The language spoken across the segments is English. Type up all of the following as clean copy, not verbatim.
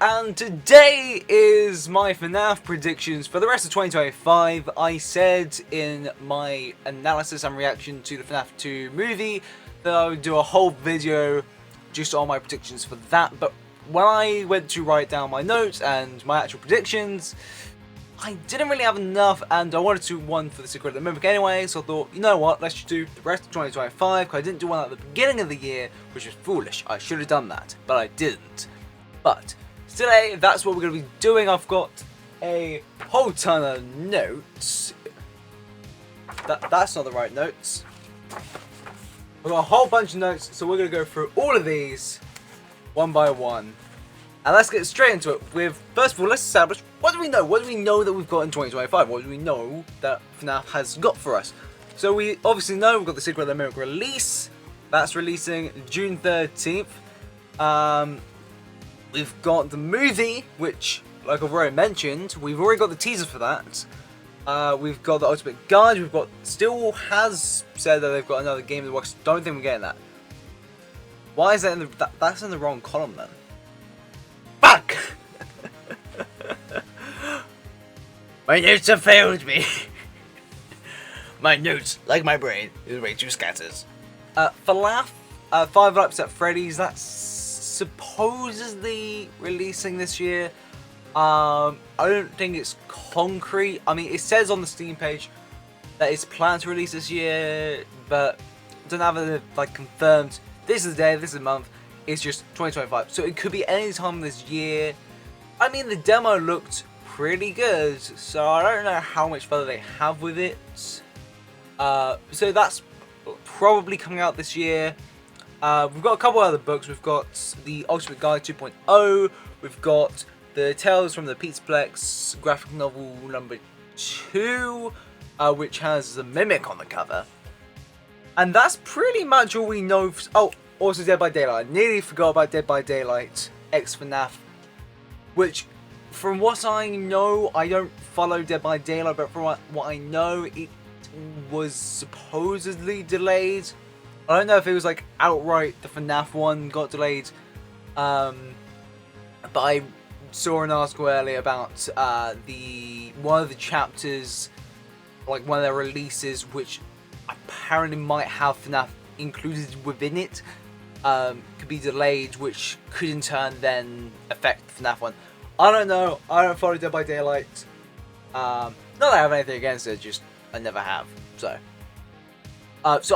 and today is my Fnaf predictions for the rest of 2025. I said in my analysis and reaction to the Fnaf 2 movie that I would do a whole video just on my predictions for that, but when I went to write down my notes and my actual predictions, I didn't really have enough, and I wanted to do one for the Secret of the Mimic anyway, so I thought, you know what, let's just do the rest of 2025, because I didn't do one at the beginning of the year, which was foolish. I should have done that, but I didn't. But today, that's what we're going to be doing. I've got a whole ton of notes. That's not the right notes. We've got a whole bunch of notes, so we're going to go through all of these one by one. And let's get straight into it with, first of all, let's establish, what do we know? What do we know that we've got in 2025? What do we know that FNAF has got for us? So we obviously know we've got the Secret of the Mimic release. That's releasing June 13th. We've got the movie, which, like I've already mentioned, we've already got the teaser for that. We've got the Ultimate Guide. We've got, still has said that they've got another game in the works. Don't think we're getting that. Why is that in the, that's in the wrong column then? Fuck! My notes have failed me. My notes, like my brain, is way too scattered. Fnaf, 5 Nights at Freddy's, that's supposedly releasing this year. I don't think it's concrete. I mean, it says on the Steam page that it's planned to release this year, but don't have it like confirmed. This is the day, this is the month. It's just 2025, so it could be any time this year. I mean, the demo looked pretty good, so I don't know how much further they have with it. So that's probably coming out this year. We've got a couple other books. We've got the Ultimate Guide 2.0. We've got the Tales from the Pizzaplex graphic novel number 2, which has the Mimic on the cover. And that's pretty much all we know. Oh, also Dead by Daylight. I nearly forgot about Dead by Daylight X FNAF, which, from what I know, I don't follow Dead by Daylight, but from what I know, it was supposedly delayed. I don't know if it was like outright the FNAF one got delayed, but I saw an article earlier about one of the chapters, like one of their releases, which apparently might have FNAF included within it, could be delayed, which could in turn then affect the FNAF one. I don't know. I don't follow Dead by Daylight. Not that I have anything against it, just I never have. So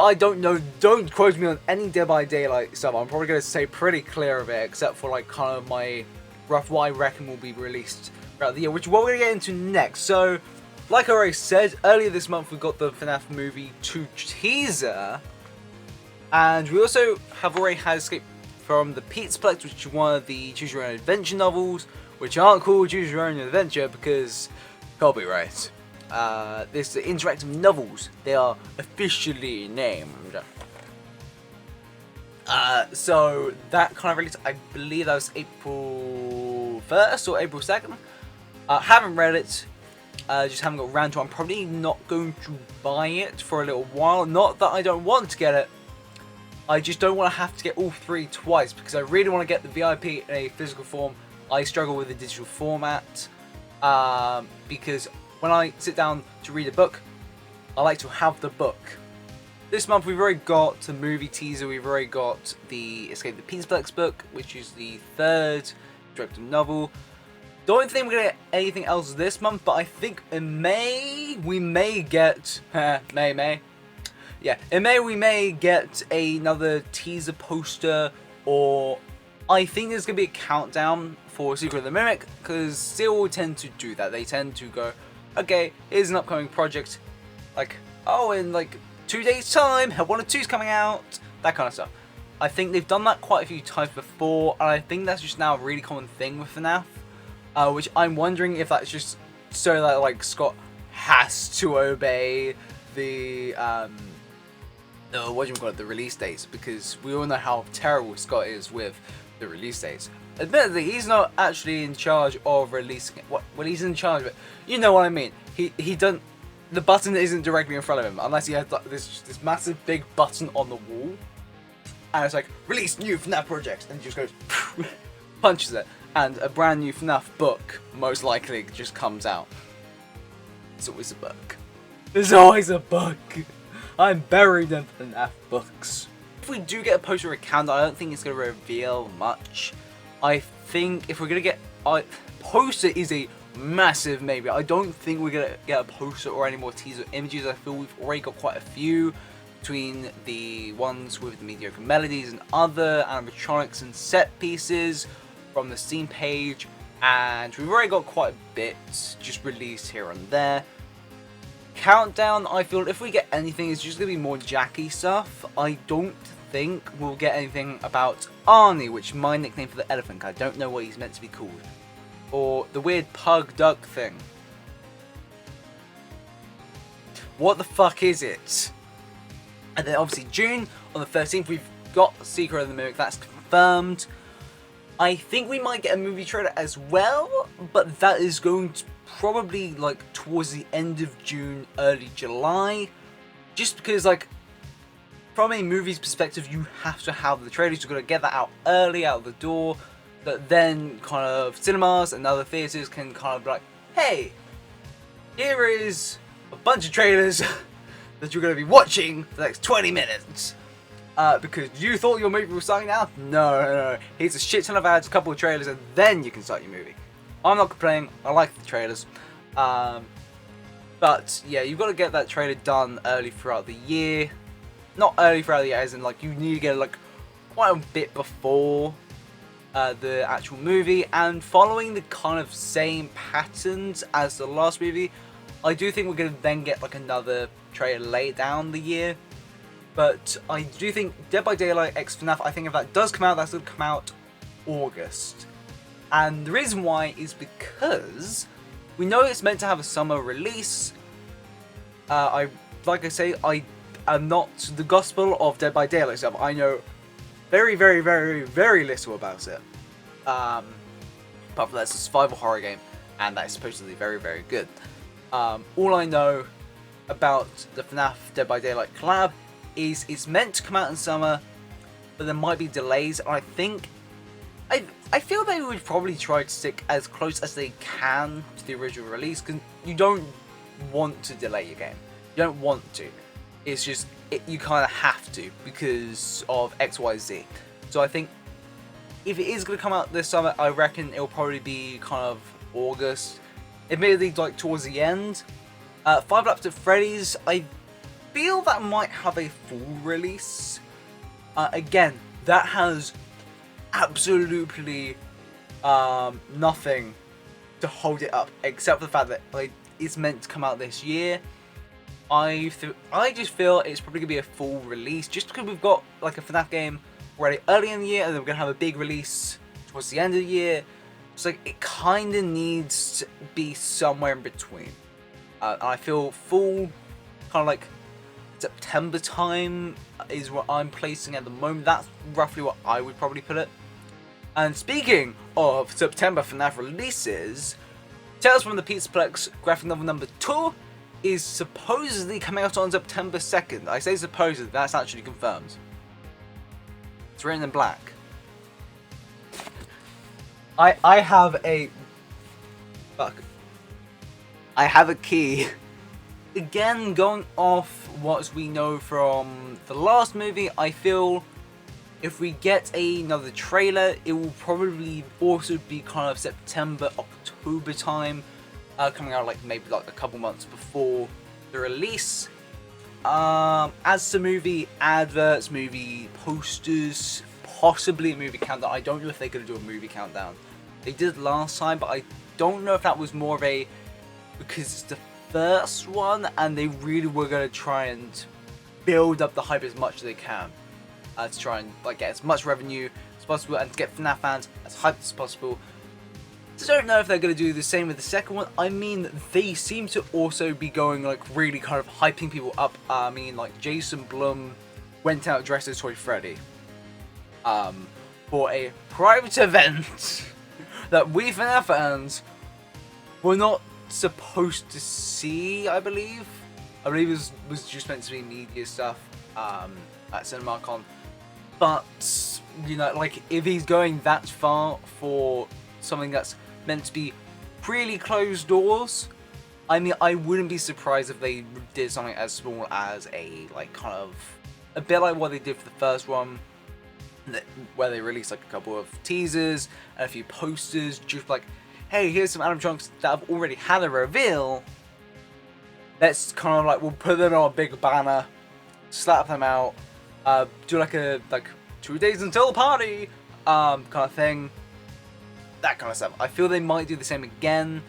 I don't know. Don't quote me on any Dead by Daylight stuff. I'm probably going to stay pretty clear of it, except for like kind of my rough what I reckon will be released throughout the year, which is what we're going to get into next. So, like I already said, earlier this month we got the FNAF Movie 2 teaser, and we also have already had Escape from the Pizzaplex, which is one of the Choose Your Own Adventure novels, which aren't called Choose Your Own Adventure because copyright. This are interactive novels. They are officially named. So that kind of released, I believe that was April 1st or April 2nd. Haven't read it. Just haven't got around to it. I'm probably not going to buy it for a little while. Not that I don't want to get it. I just don't want to have to get all 3 twice, because I really want to get the VIP in a physical form. I struggle with the digital format, because when I sit down to read a book, I like to have the book. This month we've already got the movie teaser, we've already got the Escape the Pizzaplex book, which is the 3rd interactive novel. Don't think we're going to get anything else this month, but I think in May we may get, yeah, in May we may get another teaser poster, or I think there's going to be a countdown for Secret of the Mimic, because still tend to do that. They tend to go, okay, here's an upcoming project, like, oh, in like 2 days time, 1 or 2's coming out, that kind of stuff. I think they've done that quite a few times before, and I think that's just now a really common thing with FNAF, which I'm wondering if that's just so that like Scott has to obey the the release dates, because we all know how terrible Scott is with the release dates. Admittedly, he's not actually in charge of releasing it. Well, he's in charge of it. You know what I mean. He don't. The button isn't directly in front of him, unless he has like, this massive big button on the wall, and it's like release new FNAF projects, and he just goes punches it. and a brand new Fnaf book most likely just comes out. It's always a book. There's always a book. I'm buried in Fnaf books. If we do get a poster account, I don't think it's going to reveal much. I think if we're going to get... poster is a massive maybe. I don't think we're going to get a poster or any more teaser images. I feel we've already got quite a few between the ones with the mediocre melodies and other animatronics and set pieces from the Steam page. And we've already got quite a bit just released here and there. Countdown, I feel if we get anything, it's just going to be more Jackie stuff. I don't think we'll get anything about Arnie, which is my nickname for the elephant. I don't know what he's meant to be called. Or the weird pug duck thing. What the fuck is it? And then obviously June, on the 13th, we've got Secret of the Mimic, that's confirmed. I think we might get a movie trailer as well, but that is going to probably like towards the end of June, early July. Just because like, from a movie's perspective, you have to have the trailers, you've got to get that out early, out the door, that then kind of cinemas and other theatres can kind of be like, hey, here is a bunch of trailers that you're going to be watching for the next 20 minutes. Because you thought your movie was starting now? No. Here's a shit ton of ads, a couple of trailers, and then you can start your movie. I'm not complaining, I like the trailers. But yeah, you've got to get that trailer done early throughout the year. Not early throughout the year, as in like you need to get like quite a bit before the actual movie. And following the kind of same patterns as the last movie, I do think we're going to then get like another trailer later down the year. But I do think Dead by Daylight X Fnaf, I think if that does come out, that's going to come out August. And the reason why is because we know it's meant to have a summer release. Like I say, I am not the gospel of Dead by Daylight stuff. I know very, very, very, very little about it. Apart from that's a survival horror game, and that is supposedly very, very good. All I know about the Fnaf Dead by Daylight collab is it's meant to come out in summer, but there might be delays. And I think, I feel they would probably try to stick as close as they can to the original release, because you don't want to delay your game. You don't want to. It's just, you kind of have to because of XYZ. So I think if it is going to come out this summer, I reckon it'll probably be kind of August. Admittedly, like towards the end. Five Nights at Freddy's, I feel that might have a full release. Again, that has absolutely nothing to hold it up except for the fact that like it's meant to come out this year. I just feel it's probably gonna be a full release just because we've got like a FNAF game already early in the year, and then we're gonna have a big release towards the end of the year. It's like it kind of needs to be somewhere in between. I feel full kind of like September time is what I'm placing at the moment. That's roughly what I would probably put it. And speaking of September FNAF releases, Tales from the Pizzaplex graphic novel number 2 is supposedly coming out on September 2nd. I say supposedly, that's actually confirmed. It's written in black. I have a... Fuck. I have a key. Again, going off what we know from the last movie, I feel if we get another trailer, it will probably also be kind of September, October time, coming out like maybe like a couple months before the release. As to movie adverts, movie posters, possibly a movie countdown. I don't know if they're going to do a movie countdown. They did last time, but I don't know if that was more of a, because it's the first one and they really were going to try and build up the hype as much as they can to try and like get as much revenue as possible and to get FNAF fans as hyped as possible. I don't know if they're going to do the same with the second one. I mean, they seem to also be going like really kind of hyping people up. I mean, like Jason Blum went out dressed as Toy Freddy for a private event that we FNAF fans were not supposed to see, I believe. I believe it was just meant to be media stuff at CinemaCon. But, you know, like, if he's going that far for something that's meant to be really closed doors. I mean, I wouldn't be surprised if they did something as small as a bit like what they did for the first one, where they released like a couple of teasers and a few posters, just like, hey, here's some animatronics that have already had a reveal. Let's kind of like, we'll put them on a big banner, slap them out, do like a 2 days until the party kind of thing, that kind of stuff. I feel they might do the same again,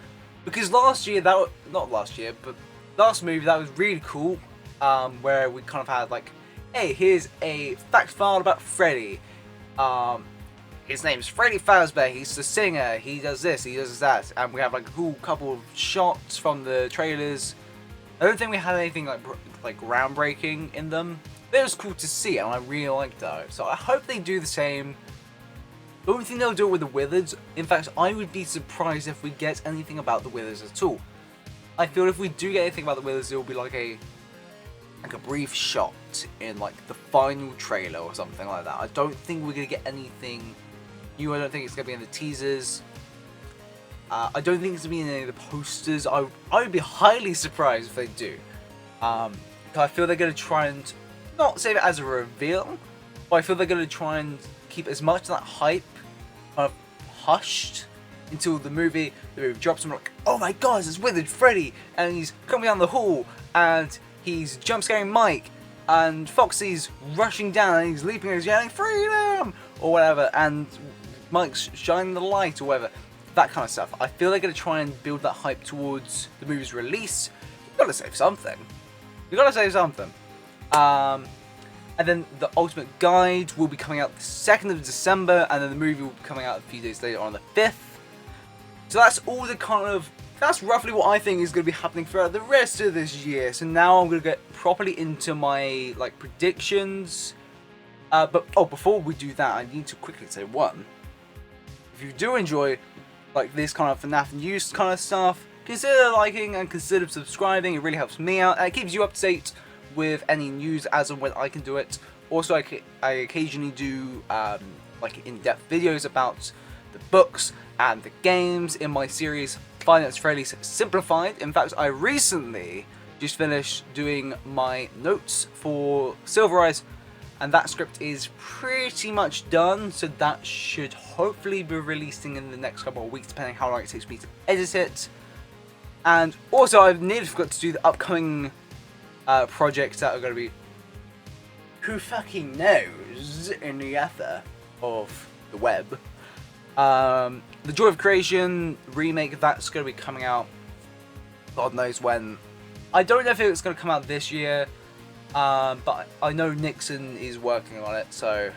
because last movie that was really cool, where we kind of had like, hey, here's a fact file about Freddy. His name's Freddy Fazbear, he's the singer, he does this, he does that, and we have like a cool couple of shots from the trailers. I don't think we had anything like groundbreaking in them. It was cool to see, and I really liked that. So I hope they do the same. I don't think they'll do it with the Withers. In fact, I would be surprised if we get anything about the Withers at all. I feel if we do get anything about the Withers, it will be like a brief shot in like the final trailer or something like that. I don't think we're gonna get anything new. I don't think it's gonna be in the teasers. I don't think it's gonna be in any of the posters. I would be highly surprised if they do. I feel they're gonna try and not save it as a reveal, but I feel they're gonna try and keep as much of that hype hushed until the movie drops. And we're like, oh my god, it's Withered Freddy, and he's coming down the hall, and he's jump scaring Mike, and Foxy's rushing down, and he's leaping and he's yelling freedom or whatever, and Mike's shining the light or whatever. That kind of stuff. I feel they're going to try and build that hype towards the movie's release. You've got to save something. And then the Ultimate Guide will be coming out the 2nd of December, and then the movie will be coming out a few days later on the 5th. So that's all that's roughly what I think is going to be happening throughout the rest of this year. So now I'm going to get properly into my predictions. But before we do that, I need to quickly say one. If you do enjoy this kind of FNAF news kind of stuff, consider liking and consider subscribing. It really helps me out, and it keeps you up to date with any news as and when I can do it. Also, I occasionally do in-depth videos about the books and the games in my series Finance Fairly Simplified. In fact, I recently just finished doing my notes for Silver Eyes, and that script is pretty much done, so that should hopefully be releasing in the next couple of weeks, depending how long it takes me to edit it. And also, I've nearly forgot to do the upcoming projects that are going to be, who fucking knows, in the ether of the web. The Joy of Creation remake, that's going to be coming out God knows when. I don't know if it's going to come out this year, but I know Nixon is working on it, so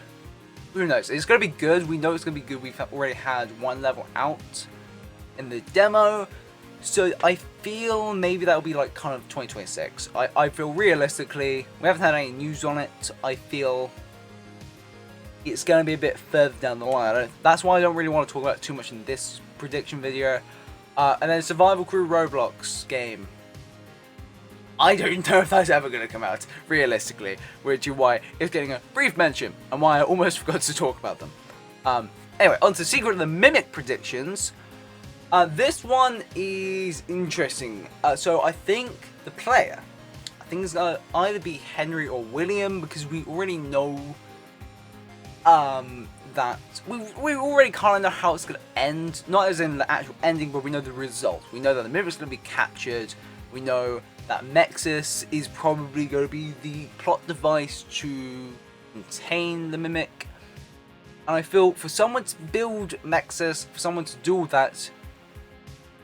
who knows. It's going to be good. We know it's going to be good. We've already had one level out in the demo, so I feel maybe that'll be kind of 2026. I feel realistically, we haven't had any news on it. I feel it's going to be a bit further down the line. That's why I don't really want to talk about it too much in this prediction video. And then Survival Crew Roblox game. I don't know if that's ever going to come out, realistically, which is why it's getting a brief mention, and why I almost forgot to talk about them. Anyway, on to Secret of the Mimic predictions. This one is interesting. So I think the player, it's going to either be Henry or William, because we already know that we already kind of know how it's going to end. Not as in the actual ending, but we know the result. We know that the Mimic's going to be captured. We know that Mexus is probably going to be the plot device to contain the Mimic. And I feel for someone to build Mexus, for someone to do all that,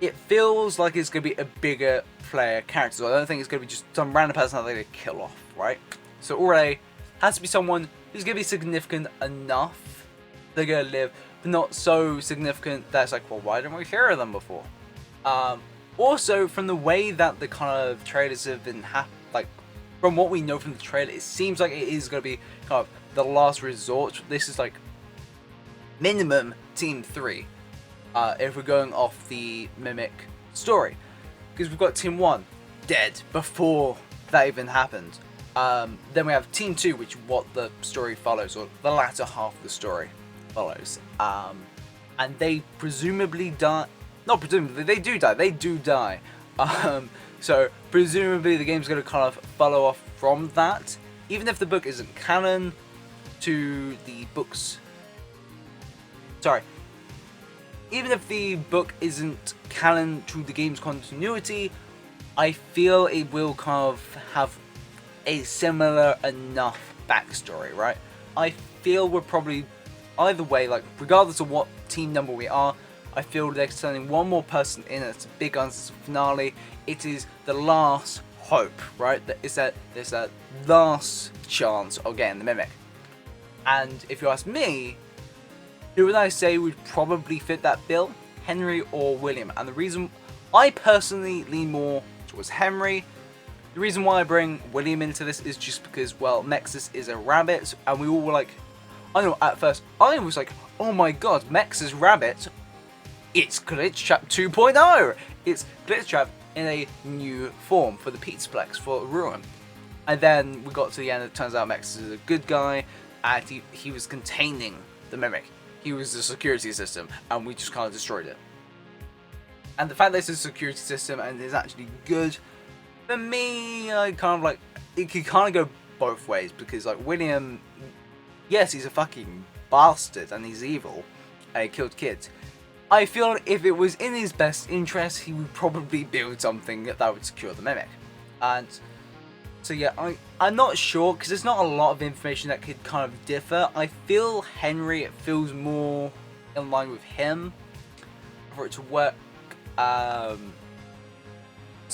it feels like it's going to be a bigger player character. So I don't think it's going to be just some random person that they're going to kill off, right? So already has to be someone who's going to be significant enough they're going to live, but not so significant that it's like, well, why didn't we hear of them before? Also, from the way that the kind of trailers have been from what we know from the trailer, it seems like it is going to be kind of the last resort. This is minimum Team 3, if we're going off the Mimic story. Because we've got Team 1 dead before that even happened. Then we have Team 2, which is what the story follows, or the latter half of the story follows. and they presumably die. Not presumably, they do die. They do die. So presumably the game's going to kind of follow off from that, even if the book isn't canon to the books. Sorry. Even if the book isn't canon to the game's continuity, I feel it will kind of have a similar enough backstory, right? I feel we're probably, either way, like, regardless of what team number we are, I feel they're sending one more person in. It's a big guns finale. It is the last hope, right? There's that last chance of getting the Mimic. And if you ask me, who would I say would probably fit that bill? Henry or William? And the reason I personally lean more towards Henry. The reason why I bring William into this is just because, well, Mexus is a rabbit, and we all were like, I know at first, I was like, oh my god, Mexus rabbit, it's Glitch Trap 2.0! It's Glitch Trap in a new form for the Pizzaplex, for Ruin. And then we got to the end, it turns out Mexus is a good guy, and he was containing the Mimic. He was the security system, and we just kind of destroyed it. And the fact that it's a security system and is actually good, for me, I kind of like, it could kind of go both ways, because like William, yes, he's a fucking bastard and he's evil and he killed kids. I feel if it was in his best interest, he would probably build something that would secure the Mimic. And so yeah, I'm not sure, because there's not a lot of information that could kind of differ. I feel Henry, it feels more in line with him for it to work. So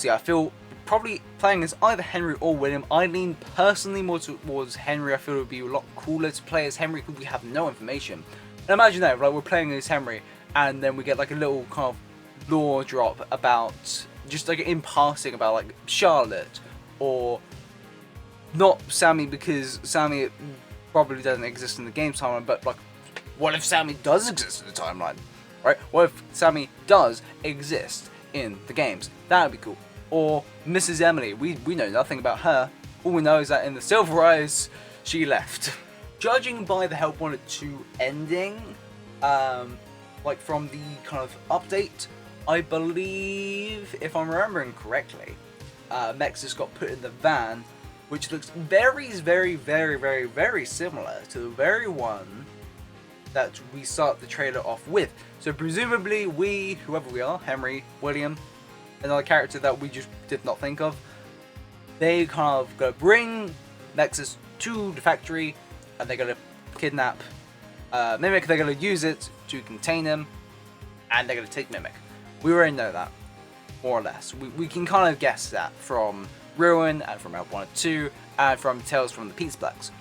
yeah, I feel probably playing as either Henry or William. I lean personally more towards Henry. I feel it would be a lot cooler to play as Henry because we have no information. And imagine that, like, we're playing as Henry, and then we get like a little kind of lore drop about, just like in passing, about like Charlotte, or not Sammy, because Sammy probably doesn't exist in the game timeline, but like, what if Sammy does exist in the timeline? Right? What if Sammy does exist in the games? That would be cool. Or Mrs. Emily, we know nothing about her. All we know is that in the Silver Eyes, she left. Judging by the Help Wanted 2 ending, like from the kind of update, I believe, if I'm remembering correctly, Mexus got put in the van, which looks very, very, very, very, very similar to the very one that we start the trailer off with. So presumably we, whoever we are, Henry, William, another character that we just did not think of, they kind of go bring Nexus to the factory, and they're gonna kidnap Mimic. They're gonna use it to contain him, and they're gonna take Mimic. We already know that, more or less. We can kind of guess that from Ruin, and from Help Wanted 2, and from Tales from the Pizzaplex.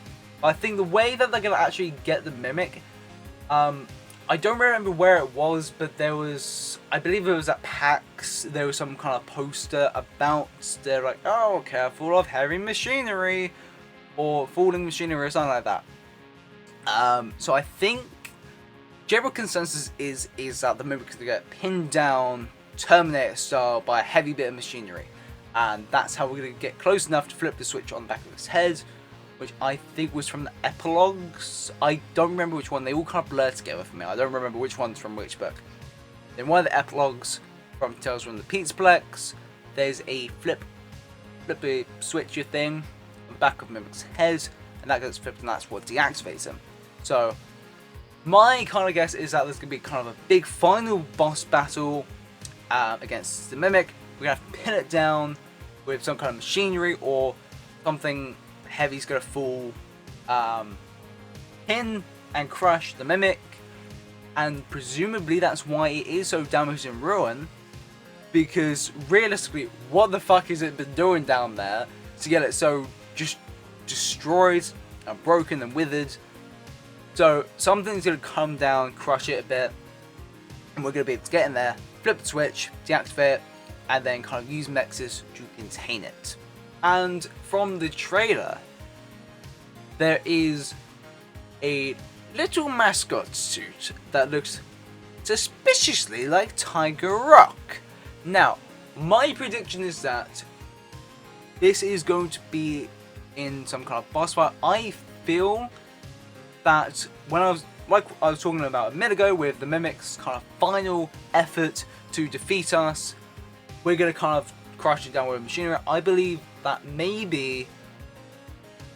I think the way that they're gonna actually get the Mimic, I don't remember where it was, but there was, I believe it was at PAX, there was some kind of poster about, they're like, oh, careful of heavy machinery, or falling machinery, or something like that. So I think general consensus is that the Mimic is going to get pinned down, Terminator style, by a heavy bit of machinery. And that's how we're going to get close enough to flip the switch on the back of his head, which I think was from the epilogues. I don't remember which one. They all kind of blur together for me. I don't remember which one's from which book. In one of the epilogues from Tales from the Pizzaplex, there's a flip a switcher thing on the back of Mimic's head, and that gets flipped, and that's what deactivates him. So my kind of guess is that there's going to be kind of a big final boss battle against the Mimic. We're going to have to pin it down with some kind of machinery, or something heavy's going to fall, pin and crush the Mimic, and presumably that's why it is so damaged in Ruin, because realistically, what the fuck has it been doing down there to get it so just destroyed and broken and withered? So something's going to come down, crush it a bit, and we're going to be able to get in there, flip the switch, deactivate it, and then kind of use Mexus to contain it. And from the trailer, there is a little mascot suit that looks suspiciously like Tiger Rock. Now, my prediction is that this is going to be in some kind of boss fight. I feel that when I was like I was talking about a minute ago with the Mimic's kind of final effort to defeat us, we're going to kind of crush it down with machinery. I believe that maybe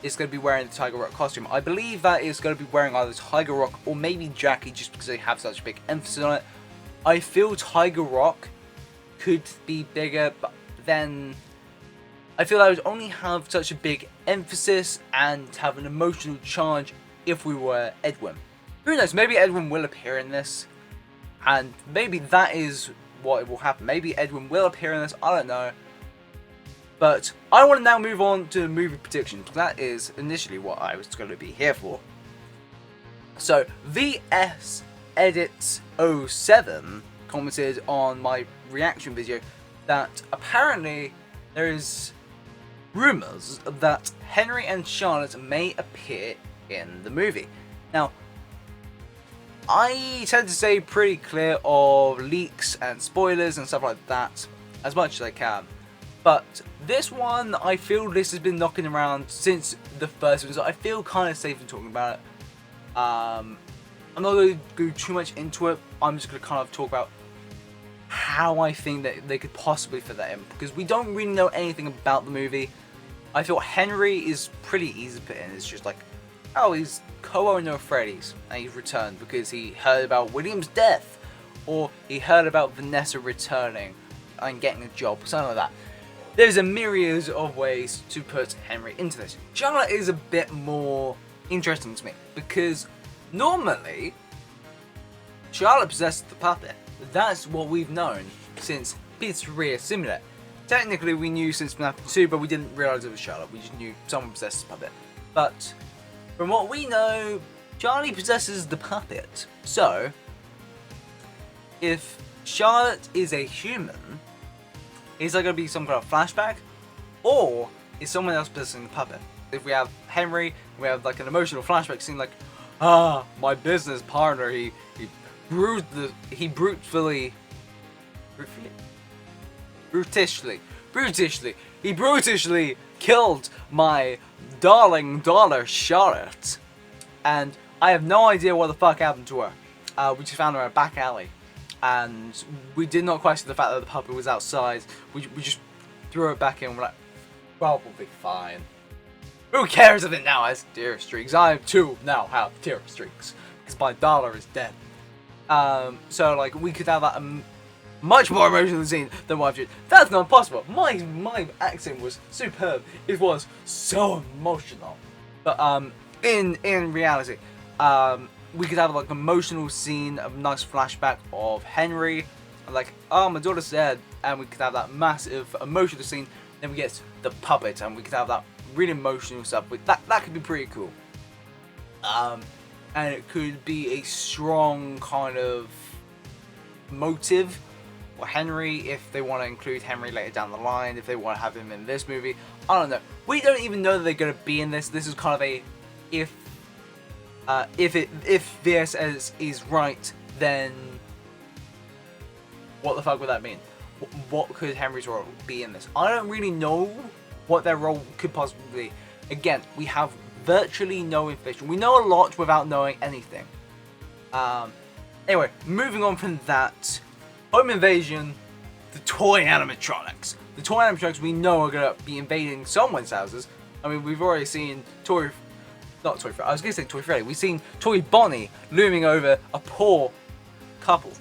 it's going to be wearing the Tiger Rock costume. I believe that it's going to be wearing either Tiger Rock or maybe Jackie, just because they have such a big emphasis on it. I feel Tiger Rock could be bigger, but then I feel I would only have such a big emphasis and have an emotional charge if we were Edwin. Who knows, maybe Edwin will appear in this, and maybe that is what will happen. Maybe Edwin will appear in this, I don't know. But I want to now move on to movie predictions, because that is initially what I was going to be here for. So, VS Edits 07 commented on my reaction video that apparently there is rumours that Henry and Charlotte may appear in the movie. Now, I tend to stay pretty clear of leaks and spoilers and stuff like that as much as I can. But this one, I feel this has been knocking around since the first one, so I feel kind of safe in talking about it. I'm not going to go too much into it. I'm just going to kind of talk about how I think that they could possibly fit that in, because we don't really know anything about the movie. I feel Henry is pretty easy to put in. It's just like, oh, he's co-owner of Freddy's, and he's returned because he heard about William's death, or he heard about Vanessa returning and getting a job, something like that. There's a myriad of ways to put Henry into this. Charlotte is a bit more interesting to me, because normally Charlotte possesses the puppet. That's what we've known since Pizzeria Simulator. Technically we knew since Fnaf 2, but we didn't realise it was Charlotte. We just knew someone possessed the puppet. But from what we know, Charlie possesses the puppet. So, if Charlotte is a human, is there going to be some kind of flashback? Or is someone else possessing the puppet? If we have Henry, we have like an emotional flashback scene like, my business partner, he brutally killed my darling daughter Charlotte, and I have no idea what the fuck happened to her. We just found her in a back alley, and we did not question the fact that the puppet was outside. We just threw it back in. We're like, probably fine. Who cares if it now has tear streaks? I too now have tear streaks because my daughter is dead. So like we could have that much more emotional scene than what I've did. That's not possible. My accent was superb. It was so emotional. But in reality, we could have like an emotional scene, a nice flashback of Henry, like, oh, my daughter's dead, and we could have that massive emotional scene. Then we get the puppet, and we could have that really emotional stuff. With that could be pretty cool. And it could be a strong kind of motive for Henry, if they want to include Henry later down the line, if they want to have him in this movie. I don't know. We don't even know that they're going to be in this. This is kind of a if VSS is right, then what the fuck would that mean? What could Henry's role be in this? I don't really know what their role could possibly be. Again, we have virtually no information. We know a lot without knowing anything. Anyway, moving on from that, Home Invasion, the toy animatronics. The toy animatronics we know are going to be invading someone's houses. I mean, we've already seen Toy Freddy. We've seen Toy Bonnie looming over a poor couple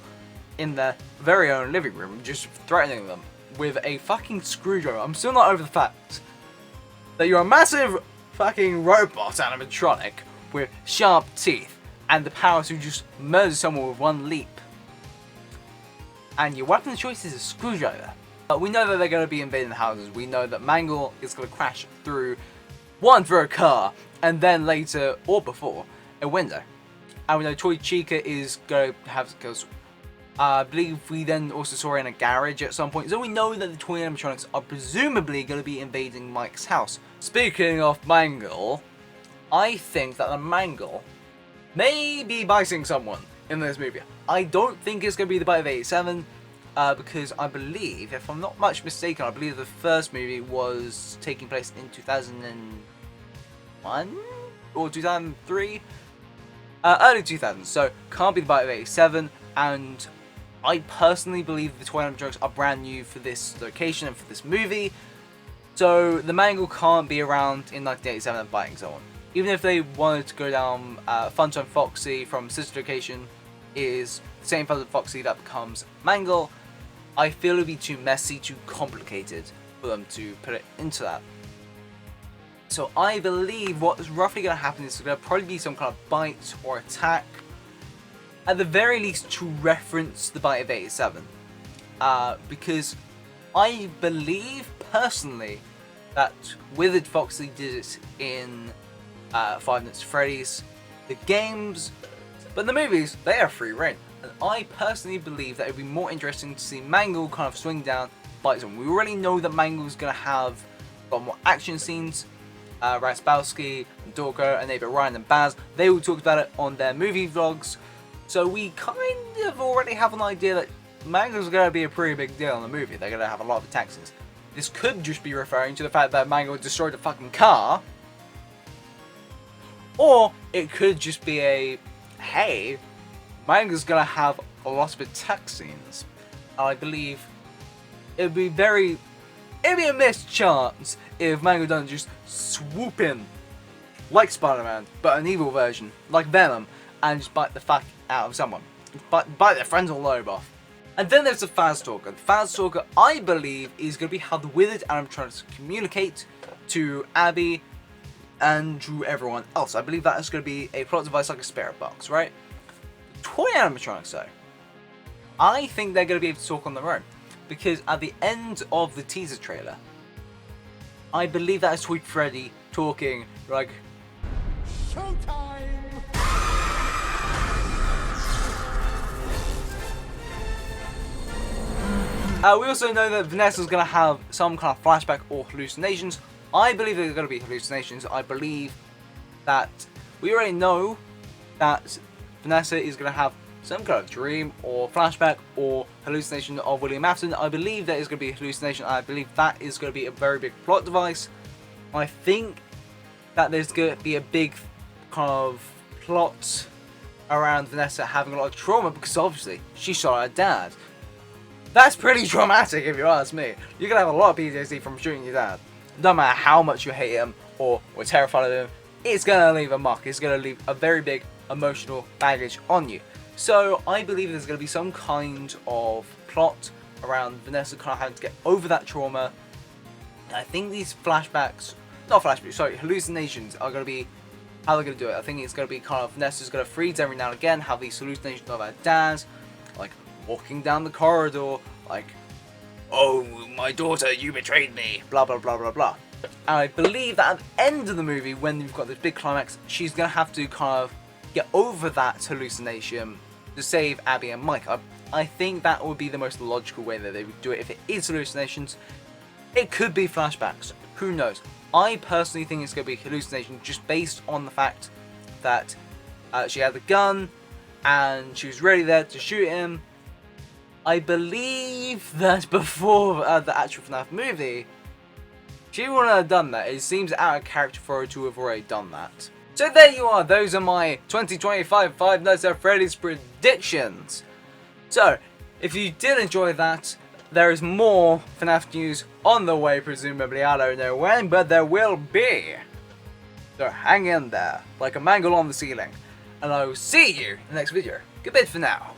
in their very own living room, just threatening them with a fucking screwdriver. I'm still not over the fact that you're a massive fucking robot animatronic with sharp teeth and the power to just murder someone with one leap. And your weapon of choice is a screwdriver. We know that they're going to be invading the houses. We know that Mangle is going to crash through a car, and then later, or before, a window. And we know Toy Chica is going to have, because I believe we then also saw her in a garage at some point. So we know that the toy animatronics are presumably going to be invading Mike's house. Speaking of Mangle, I think that the Mangle may be biting someone in this movie. I don't think it's going to be the bite of 87, because I believe, if I'm not much mistaken, I believe the first movie was taking place in 2001 or 2003. Early 2000s, so can't be the Bite of 87, and I personally believe the toy animatronics are brand new for this location and for this movie, so the Mangle can't be around in 1987 and biting someone. Even if they wanted to go down Funtime Foxy from sister location is the same Funtime Foxy that becomes Mangle, I feel it would be too messy, too complicated for them to put it into that. So I believe what's roughly going to happen is going to probably be some kind of bite or attack, at the very least to reference the Bite of 87. Because I believe personally that Withered Foxy did it in Five Nights at Freddy's, the games, but the movies, they are free reign. And I personally believe that it would be more interesting to see Mangle kind of swing down, bite someone. We already know that Mangle's going to have a lot more action scenes. Raspowski, and Dorko, and neighbor Ryan and Baz, they all talked about it on their movie vlogs. So we kind of already have an idea that Mangle's going to be a pretty big deal in the movie. They're going to have a lot of attack scenes. This could just be referring to the fact that Mangle destroyed a fucking car. Or it could just be a, hey, Mangle's going to have a lot of attack scenes. And I believe it'd be a missed chance if Mangle doesn't just swoop in like Spider-Man, but an evil version, like Venom, and just bite the fuck out of someone. Bite their friends all over off. And then there's the Phaz Talker. The Phaz Talker, I believe, is going to be how the Withered animatronics communicate to Abby and to everyone else. I believe that is going to be a plot device like a spirit box, right? Toy animatronics, though, I think they're going to be able to talk on their own. Because at the end of the teaser trailer, I believe that is Sweet Freddy talking like, "Showtime!" We also know that Vanessa's going to have some kind of flashback or hallucinations. I believe they're going to be hallucinations. I believe that we already know that Vanessa is going to have some kind of dream or flashback or hallucination of William Afton. I believe that is going to be a hallucination. I believe that is going to be a very big plot device. I think that there's going to be a big kind of plot around Vanessa having a lot of trauma because obviously she shot her dad. That's pretty traumatic if you ask me. You're going to have a lot of PTSD from shooting your dad. No matter how much you hate him or were terrified of him, it's going to leave a mark. It's going to leave a very big emotional baggage on you. So I believe there's going to be some kind of plot around Vanessa kind of having to get over that trauma. I think these hallucinations are going to be how they're going to do it. I think it's going to be kind of Vanessa's going to freeze every now and again, have these hallucinations of her dad, like walking down the corridor, like, "Oh, my daughter, you betrayed me," blah, blah, blah, blah, blah. And I believe that at the end of the movie, when you've got this big climax, she's going to have to kind of get over that hallucination to save Abby and Mike. I think that would be the most logical way that they would do it. If it is hallucinations, it could be flashbacks. Who knows? I personally think it's going to be hallucination just based on the fact that she had the gun and she was ready there to shoot him. I believe that before the actual Fnaf movie, she wouldn't have done that. It seems out of character for her to have already done that. So there you are, those are my 2025 Five Nights at Freddy's predictions. So, if you did enjoy that, there is more FNAF news on the way, presumably. I don't know when, but there will be. So hang in there, like a mangle on the ceiling. And I will see you in the next video. Goodbye for now.